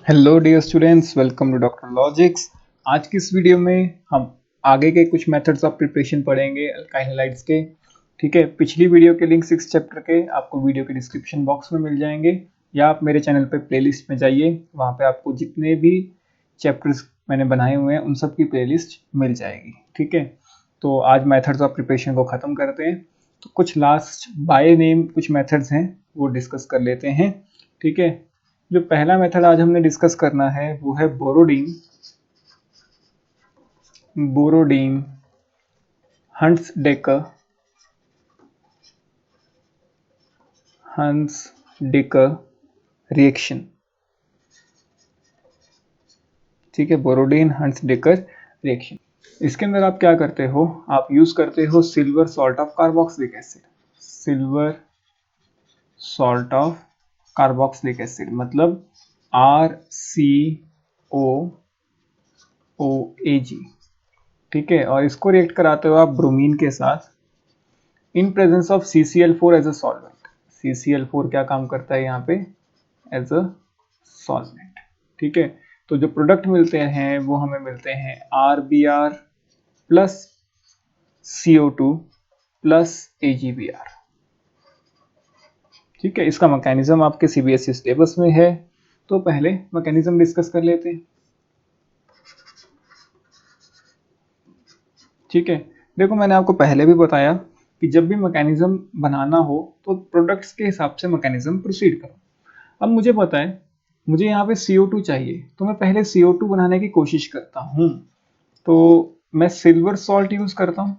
Hello dear students, welcome to Doctor Logics. आज की इस वीडियो में हम आगे के कुछ मेथड्स ऑफ प्रिपरेशन पढ़ेंगे अल्काइल हैलाइड्स के। ठीक है, पिछली वीडियो के लिंक 6 चैप्टर के आपको वीडियो के डिस्क्रिप्शन बॉक्स में मिल जाएंगे, या आप मेरे चैनल पे प्लेलिस्ट में जाइए, वहाँ पे आपको जितने भी चैप्टर्स मैंने बनाए हुए हैं उन सब की प्लेलिस्ट मिल जाएगी। ठीक है, तो आज मेथड्स ऑफ प्रिपरेशन को ख़त्म करते हैं। तो कुछ लास्ट बाय नेम कुछ मेथड्स हैं वो डिस्कस कर लेते हैं। ठीक है, जो पहला मेथड आज हमने डिस्कस करना है वो है बोरोडीन। Borodin hunts-decker reaction. ठीक है, बोरोडीन हंट्स-डेकर रिएक्शन। इसके अंदर आप क्या करते हो, आप यूज करते हो silver salt of carboxylic acid. Silver salt of carboxylic acid मतलब RCOOAG। ठीक है, और इसको रिएक्ट कराते हो आप ब्रोमीन के साथ in presence of CCl4 as a solvent. CCl4 क्या काम करता है यहाँ पे, एज अ सॉल्वेंट। ठीक है, तो जो प्रोडक्ट मिलते हैं वो हमें मिलते हैं RBr plus CO2 plus AgBr। ठीक है, इसका मैकेनिज्म आपके CBSE सिलेबस में है, तो पहले मैकेनिज्म डिस्कस कर लेते हैं। ठीक है, देखो मैंने आपको पहले भी बताया कि जब भी मैकेनिज्म बनाना हो तो प्रोडक्ट्स के हिसाब से मैकेनिज्म प्रोसीड करो। अब मुझे पता है मुझे यहाँ पे CO2 चाहिए, तो मैं पहले CO2 बनाने की कोशिश करता हूँ। तो मैं सिल्वर सॉल्ट यूज करता हूँ,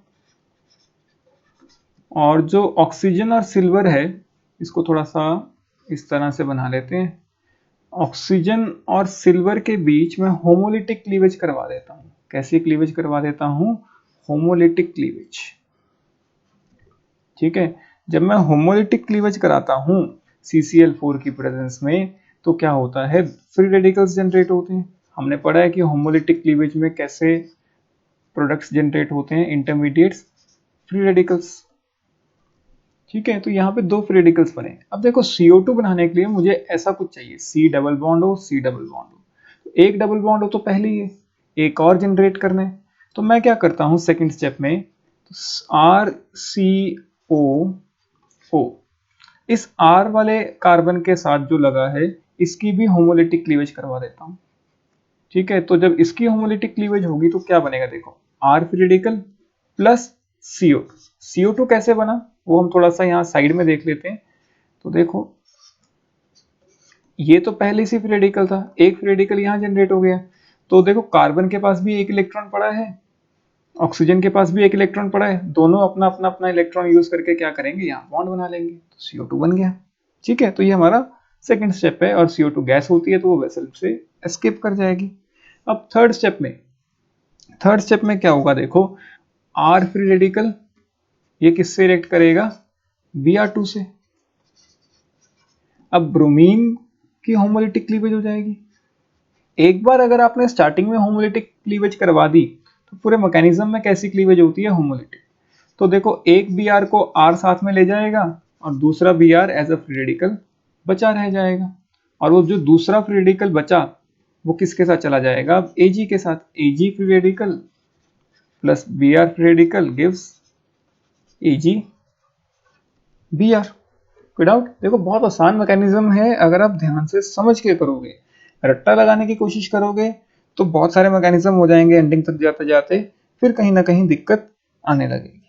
और जो ऑक्सीजन और सिल्वर है इसको थोड़ा सा इस तरह से बना लेते हैं। ऑक्सीजन और सिल्वर के बीच में होमोलिटिक क्लीवेज करवा देता हूँ। कैसे क्लीवेज करवा देता हूँ, होमोलिटिक क्लीवेज। ठीक है, जब मैं होमोलिटिक क्लीवेज कराता हूँ CCl4 की प्रेजेंस में, तो क्या होता है, फ्री रेडिकल्स जनरेट होते हैं। हमने पढ़ा है कि होमोलिटिक क्लीवेज में कैसे प्रोडक्ट्स जनरेट होते हैं, इंटरमीडिएट्स, फ्री रेडिकल्स। ठीक है, तो यहाँ पे दो फ्री रेडिकल्स बने। अब देखो CO2 बनाने के लिए मुझे ऐसा कुछ चाहिए, C डबल बॉन्ड हो, C डबल बॉन्ड हो। तो एक डबल बॉन्ड हो तो पहले ही है, एक और जनरेट करना है। तो मैं क्या करता हूँ सेकंड स्टेप में, RCOO, इस R वाले कार्बन के साथ जो लगा है इसकी भी होमोलिटिक क्लीवेज करवा देता हूँ। ठीक है, तो जब इसकी होमोलिटिक क्लीवेज होगी तो क्या बनेगा, देखो R free radical plus CO2। CO2 कैसे बना वो हम थोड़ा सा यहाँ साइड में देख लेते हैं। तो देखो ये तो पहले से फ्री रेडिकल था, एक फ्री रेडिकल यहाँ जनरेट हो गया। तो देखो कार्बन के पास भी एक इलेक्ट्रॉन पड़ा है, ऑक्सीजन के पास भी एक इलेक्ट्रॉन पड़ा है, दोनों अपना अपना अपना इलेक्ट्रॉन यूज करके क्या करेंगे, यहाँ बॉन्ड बना लेंगे, तो CO2 बन गया। ठीक है, तो ये हमारा सेकंड स्टेप है, और CO2 गैस होती है तो वो वेसल से एस्केप कर जाएगी। अब थर्ड स्टेप में क्या होगा, देखो R फ्री रेडिकल ये किससे रिएक्ट करेगा, Br2 से। अब ब्रोमीन की होमोलिटिक क्लीवेज हो जाएगी। एक बार अगर आपने स्टार्टिंग में होमोलिटिक क्लीवेज करवा दी तो पूरे मैकेनिज्म में कैसी क्लीवेज होती है, होमोलिटिक। तो देखो एक Br को R साथ में ले जाएगा और दूसरा Br as a free radical बचा रह जाएगा, और वो जो दूसरा फ्री रेडिकल बचा वो किसके साथ चला जाएगा, Ag के साथ। Ag free radical plus Br free radical gives Ag Br। कोई डाउट? देखो बहुत आसान मैकेनिज्म है, अगर आप ध्यान से समझ के करोगे, रट्टा लगाने की कोशिश करोगे तो बहुत सारे मैकेनिज्म हो जाएंगे, एंडिंग तक जाते जाते फिर कहीं ना कहीं दिक्कत आने लगेगी।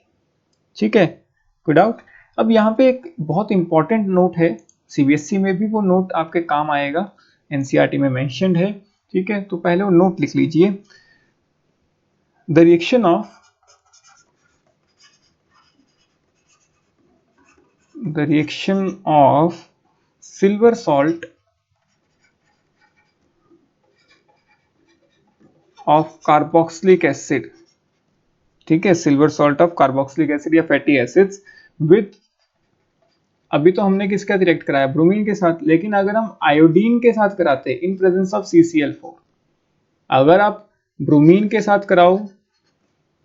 ठीक है, कोई डाउट? अब यहाँ पे एक बहुत इंपॉर्टेंट नोट है, CBSE में भी वो नोट आपके काम आएगा, NCERT में मेंशन्ड है। ठीक है, तो पहले वो नोट लिख लीजिए। The reaction of silver salt of carboxylic acid, ठीक है, silver salt of carboxylic acid या फैटी एसिड्स विद, अभी तो हमने किसके साथ रिएक्ट कराया, ब्रोमीन के साथ, लेकिन अगर हम आयोडीन के साथ कराते इन प्रेजेंस ऑफ CCl4, अगर आप ब्रोमीन के साथ कराओ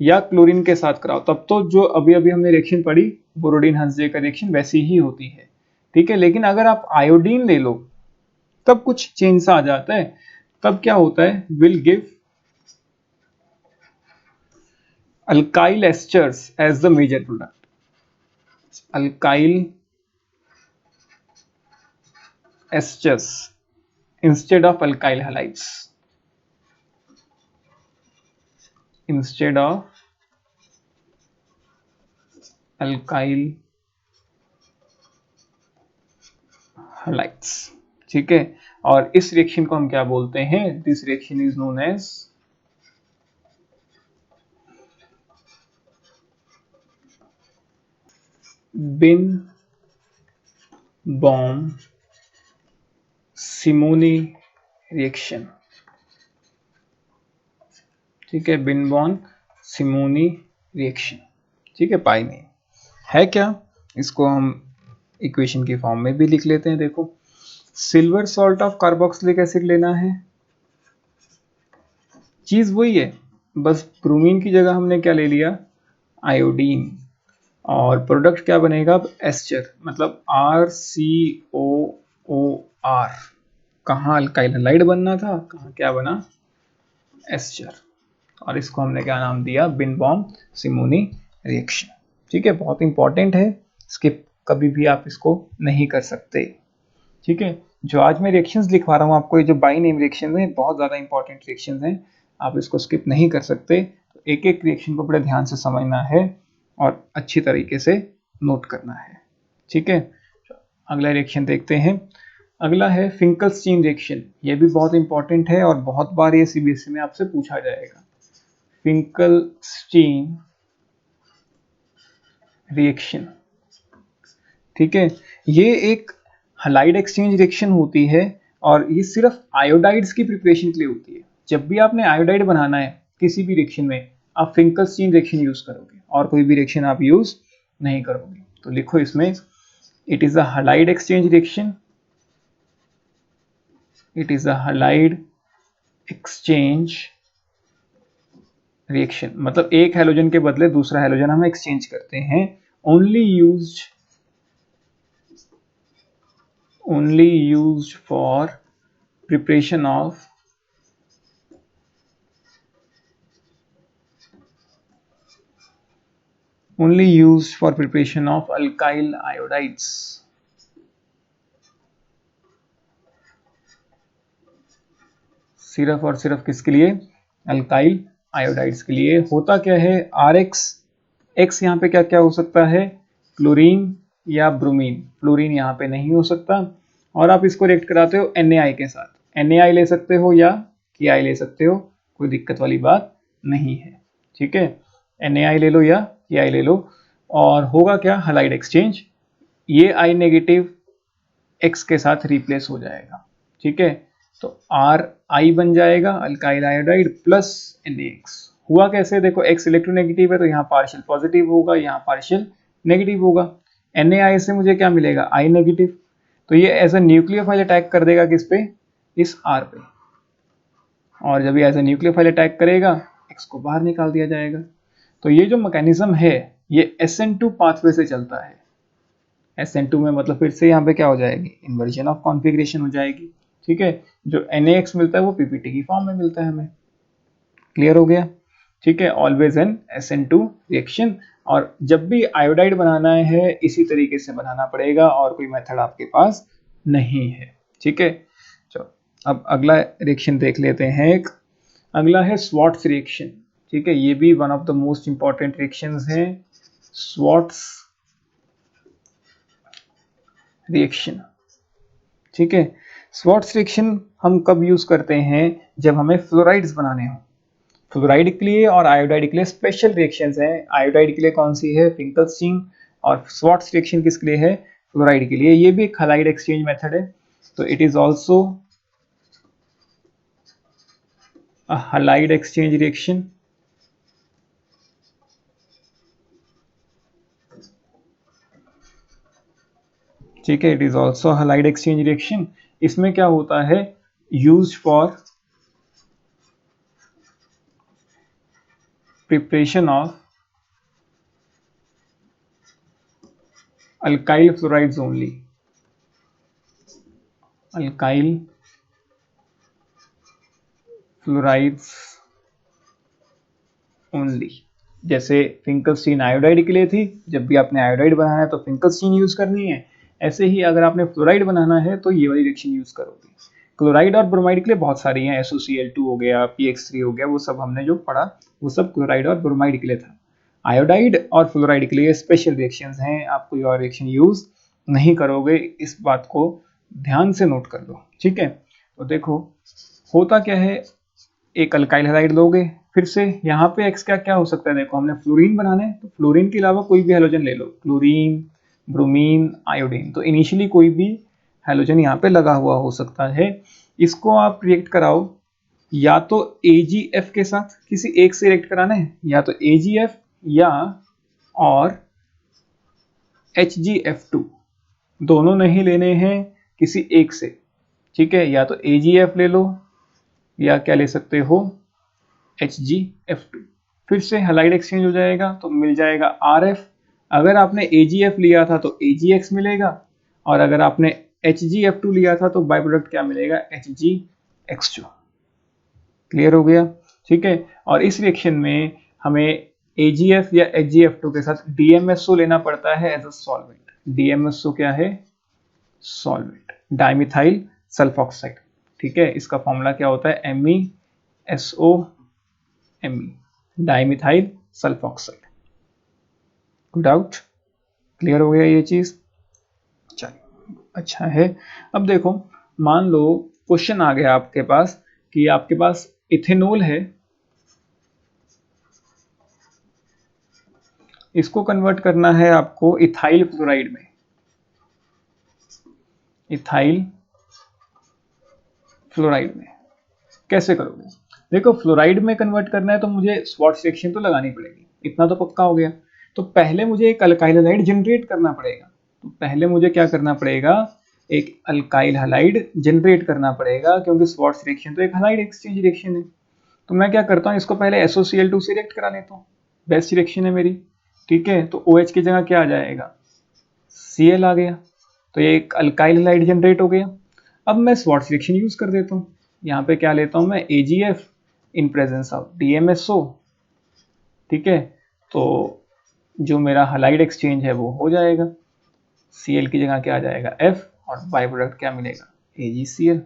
या क्लोरीन के साथ कराओ तब तो जो अभी अभी हमने रिएक्शन पढ़ी बोरोडीन हंट्स-डेकर रिएक्शन वैसी ही होती है। ठीक है, लेकिन अगर आप आयोडीन ले लो तब कुछ चेंज सा आ जाता है, तब क्या होता है, will give alkyl esters as the major product, alkyl esters instead of alkyl halides, instead of alkyl halides. ठीक है, और इस रिएक्शन को हम क्या बोलते हैं, this reaction is known as Birnbaum Simonini reaction. ठीक है, बिन बॉम सिमोनी रिएक्शन। ठीक है, पाई नहीं है क्या, इसको हम इक्वेशन की फॉर्म में भी लिख लेते हैं। देखो, silver salt of carboxylic acid लेना है, चीज वही है, बस ब्रोमीन की जगह हमने क्या ले लिया, आयोडीन, और प्रोडक्ट क्या बनेगा अब, एस्टर, मतलब RCOOR। कहाँ अल्काइल हैलाइड बनना था, कहाँ क्या बना, एस्टर, और इसको हमने क्या नाम दिया, बिन बॉम सिमोनी रिएक्शन। ठीक है, बहुत इंपॉर्टेंट है, स्किप कभी भी आप इसको नहीं कर सकते। ठीक है, जो आज मैं रिएक्शंस लिखवा रहा हूँ आपको, ये जो बाई नेम रिएक्शंस हैं बहुत ज़्यादा इंपॉर्टेंट रिएक्शंस हैं, आप इसको स्किप नहीं कर सकते। तो एक एक रिएक्शन को बड़े ध्यान से समझना है और अच्छी तरीके से नोट करना है। ठीक है, अगला रिएक्शन देखते हैं। अगला है फिंकलस्टीन रिएक्शन, ये भी बहुत इंपॉर्टेंट है और बहुत बार ये सीबीएसई में आपसे पूछा जाएगा। फिंकलस्टीन रिएक्शन, ठीक है, ये एक हलाइड एक्सचेंज रिएक्शन होती है और ये सिर्फ आयोडाइड्स की प्रिपरेशन के लिए होती है। जब भी आपने आयोडाइड बनाना है किसी भी रिएक्शन में, आप फिंकलस्टीन रिएक्शन यूज करोगे और कोई भी रिएक्शन आप यूज नहीं करोगे। तो लिखो इसमें, it is a halide exchange reaction, it is a halide exchange reaction, मतलब एक हैलोजन के बदले दूसरा हैलोजन हम एक्सचेंज करते हैं। Only used for preparation of only used for preparation of alkyl iodides। सिर्फ और सिर्फ किसके लिए, अल्काइल आयोडाइड्स के लिए। होता क्या है, RX, X यहाँ पे क्या क्या हो सकता है, क्लोरीन या ब्रोमीन, फ्लोरीन यहाँ पे नहीं हो सकता, और आप इसको रिएक्ट कराते हो NaI के साथ, NaI ले सकते हो या KI ले सकते हो, कोई दिक्कत वाली बात नहीं है। ठीक है, NaI ले लो या KI ले लो, और होगा क्या, हलाइड एक्सचेंज, ये I नेगेटिव X के साथ रिप्लेस हो जाएगा। ठीक है, तो RI बन जाएगा अल्काइल आयोडाइड प्लस NaX। हुआ कैसे, देखो X इलेक्ट्रोनेगेटिव है तो यहाँ पार्शियल पॉजिटिव होगा, यहाँ पार्शियल नेगेटिव होगा। NaI से मुझे क्या मिलेगा, I नेगेटिव, तो ये एज अ न्यूक्लियोफाइल अटैक कर देगा किस पे, इस R पे, और जब ये एज अ न्यूक्लियोफाइल अटैक करेगा X को बाहर निकाल दिया जाएगा। तो ये जो मैकेनिज्म है ये SN2 पाथवे से चलता है। SN2 में मतलब फिर से यहाँ पे क्या हो जाएगी, इन्वर्जन ऑफ कॉन्फ़िगरेशन हो जाएगी। ठीक है, जो NaX मिलता है वो PPT की फॉर्म में मिलता है हमें। क्लियर हो गया। ठीक है, ऑलवेज एन SN2 रिएक्शन, और जब भी आयोडाइड बनाना है इसी तरीके से बनाना पड़ेगा और कोई मेथड आपके पास नहीं है। ठीक है, चलो अब अगला रिएक्शन देख लेते हैं। एक अगला है स्वार्ट्स रिएक्शन। ठीक है, ये भी one of the most important reactions हैं, स्वार्ट्स रिएक्शन। ठीक है, स्वार्ट्स रिएक्शन हम कब यूज करते हैं, जब हमें फ्लोराइड्स बनाने हो। फ्लोराइड के लिए और आयोडाइड के लिए स्पेशल रिएक्शंस हैं। आयोडाइड के लिए कौन सी है, फिंकलस्टीन, और स्वार्ट्स रिएक्शन किसके लिए है, फ्लोराइड के लिए। ये भी एक हलाइड एक्सचेंज मेथड है, तो it is also a halide exchange reaction. ठीक है, it is also halide exchange reaction. इसमें क्या होता है, used for preparation of alkyl fluorides only, alkyl fluorides only. जैसे फिंकलस्टीन आयोडाइड के लिए थी, जब भी आपने आयोडाइड बनाना है तो फिंकलस्टीन यूज करनी है, ऐसे ही अगर आपने फ्लोराइड बनाना है तो ये वाली रिएक्शन यूज करोगे। क्लोराइड और ब्रोमाइड के लिए बहुत सारी हैं, SOCl2 हो गया, PX3 हो गया, वो सब हमने जो पढ़ा वो सब क्लोराइड और ब्रोमाइड के लिए था। आयोडाइड और फ्लोराइड के लिए स्पेशल रिएक्शंस हैं, आप कोई और रिएक्शन यूज नहीं करोगे, इस बात को ध्यान से नोट कर लो, ठीक है। तो देखो होता क्या है, एक अल्काइल हैलाइड लोगे, फिर से यहाँ पे एक्स क्या क्या हो सकता है, देखो हमने फ्लोरीन बनाना है तो फ्लोरीन के अलावा कोई भी हेलोजन ले लो, क्लोरीन, ब्रोमीन, आयोडीन, तो इनिशियली कोई भी हेलोजन यहाँ पे लगा हुआ हो सकता है। इसको आप रिएक्ट कराओ या तो AgF के साथ, किसी एक से रिएक्ट कराना है, या तो AgF या और HgF2, दोनों नहीं लेने हैं, किसी एक से, ठीक है। या तो AgF ले लो या क्या ले सकते हो HgF2, फिर से हैलाइड एक्सचेंज हो जाएगा तो मिल जाएगा RF। अगर आपने AgF लिया था तो AgX मिलेगा, और अगर आपने HgF2 लिया था तो बाय प्रोडक्ट क्या मिलेगा, HgX2। क्लियर हो गया, ठीक है। और इस रिएक्शन में हमें AgF या HgF2 के साथ DMSO लेना पड़ता है एज अ सॉल्वेंट। DMSO क्या है, सॉल्वेंट, डाइमिथाइल सल्फॉक्साइड, ठीक है। इसका फॉर्मूला क्या होता है, MESOMe, डाइमिथाइल सल्फॉक्साइड। कोई डाउट, क्लियर हो गया ये चीज, चलिए अच्छा है। अब देखो मान लो क्वेश्चन आ गया आपके पास कि आपके पास इथेनॉल है, इसको कन्वर्ट करना है आपको इथाइल फ्लोराइड में, इथाइल फ्लोराइड में कैसे करोगे। देखो फ्लोराइड में कन्वर्ट करना है तो मुझे स्वार्ट्ज रिएक्शन तो लगानी पड़ेगी, इतना तो पक्का हो गया। तो पहले मुझे एक अल्काइल हैलाइड जनरेट करना पड़ेगा, तो पहले मुझे क्या करना पड़ेगा, एक अल्काइल हैलाइड जनरेट करना पड़ेगा, क्योंकि स्वार्ट्ज रिएक्शन तो एक हैलाइड एक्सचेंज रिएक्शन है। तो मैं क्या करता हूँ, इसको पहले SOCl2 से रिएक्ट करा लेता हूँ, बेस्ट रिएक्शन है मेरी, ठीक है। तो OH की जगह क्या आ जाएगा, Cl आ गया, तो ये एक अल्काइल हैलाइड जनरेट हो गया। अब मैं स्वार्ट्ज रिएक्शन यूज कर देता हूँ, यहाँ पे क्या लेता हूँ मैं, AgF in presence of DMSO, ठीक है। तो जो मेरा हैलाइड एक्सचेंज है वो हो जाएगा, Cl की जगह क्या आ जाएगा F, और बाय प्रोडक्ट क्या मिलेगा, AgCl,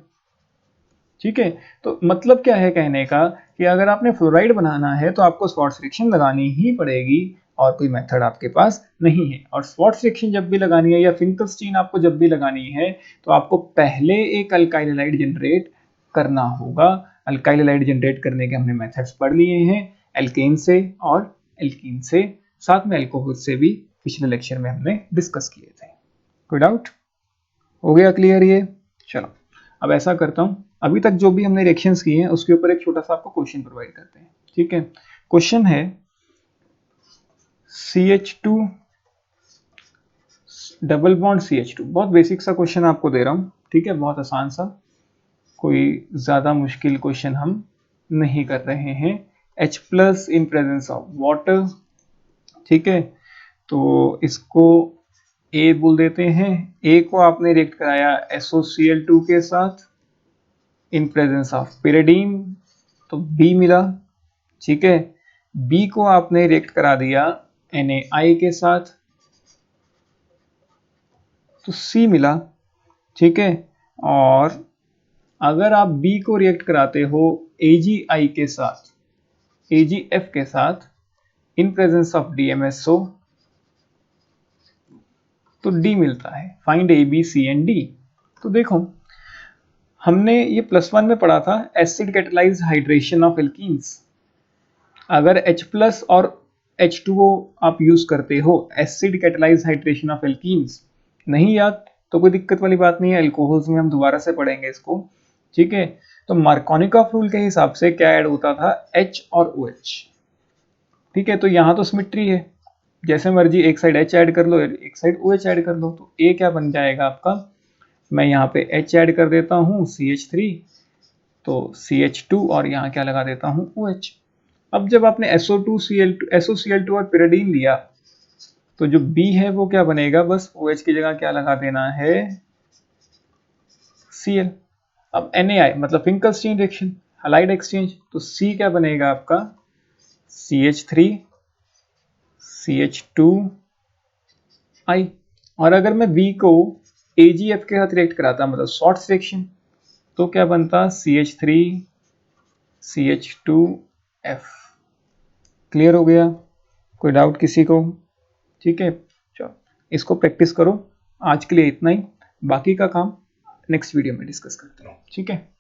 ठीक है। तो मतलब क्या है कहने का कि अगर आपने फ्लोराइड बनाना है तो आपको स्वार्ट्ज रिएक्शन लगानी ही पड़ेगी, और कोई मेथड आपके पास नहीं है। और स्वार्ट्ज रिएक्शन जब भी लगानी है या फिंकलस्टीन आपको जब भी लगानी है तो आपको पहले एक अल्काइल हैलाइड जनरेट करना होगा। अल्काइल हैलाइड जनरेट करने के हमने मेथड्स पढ़ लिए हैं, एल्केन से और एल्कीन से, साथ में एल्कोहल से भी पिछले लेक्चर में हमने डिस्कस किए थे। कोई डाउट, हो गया क्लियर ये, चलो अब ऐसा करता हूं, अभी तक जो भी हमने रिएक्शंस किए हैं उसके ऊपर एक छोटा सा आपको क्वेश्चन प्रोवाइड करते हैं, ठीक है। क्वेश्चन है CH2 डबल बॉन्ड CH2, बहुत बेसिक सा क्वेश्चन आपको दे रहा हूं, ठीक है, बहुत आसान सा, कोई ज्यादा मुश्किल क्वेश्चन हम नहीं कर रहे हैं। H+ in presence of water, ठीक है। तो इसको A बोल देते हैं, A को आपने रिएक्ट कराया SOCl2 के साथ इन प्रेजेंस ऑफ pyridine, तो B मिला, ठीक है। B को आपने रिएक्ट करा दिया NaI के साथ, तो C मिला, ठीक है। और अगर आप B को रिएक्ट कराते हो AgI के साथ, AgF के साथ इन प्रेजेंस ऑफ DMSO, तो D मिलता है, find A, B, C and D। तो देखो हमने ये +1 में पढ़ा था acid catalyse hydration of alkenes. अगर H+ और H2O आप यूज करते हो, acid catalyse hydration of alkenes, नहीं याद तो कोई दिक्कत वाली बात नहीं है, अल्कोहल्स में हम दोबारा से पढ़ेंगे इसको, ठीक है। तो मार्कोनिकॉफ रूल के हिसाब से क्या ऐड होता था, H और OH, ठीक है। तो यहाँ तो सिमेट्री है, जैसे मर्जी एक साइड H ऐड कर लो, एक साइड OH ऐड कर लो, तो A क्या बन जाएगा आपका, मैं यहाँ पे H ऐड कर देता हूँ CH3, तो CH2, और यहाँ क्या लगा देता हूँ OH। अब जब आपने SOCl2 और pyridine लिया तो जो B है वो क्या बनेगा, बस OH की जगह क्या लगा देना है, Cl। अब NaI मतलब फिंकलस्टीन रिएक्शन, हलाइड एक्सचेंज, तो C क्या बनेगा आपका CH3 CH2I। और अगर मैं B को AgF के साथ रिएक्ट कराता, मतलब शॉर्ट रिएक्शन, तो क्या बनता CH3 CH2F। क्लियर हो गया? कोई डाउट किसी को? ठीक है, चलो इसको प्रैक्टिस करो। आज के लिए इतना ही, बाकी का काम नेक्स्ट वीडियो में डिस्कस करते हैं। ठीक है।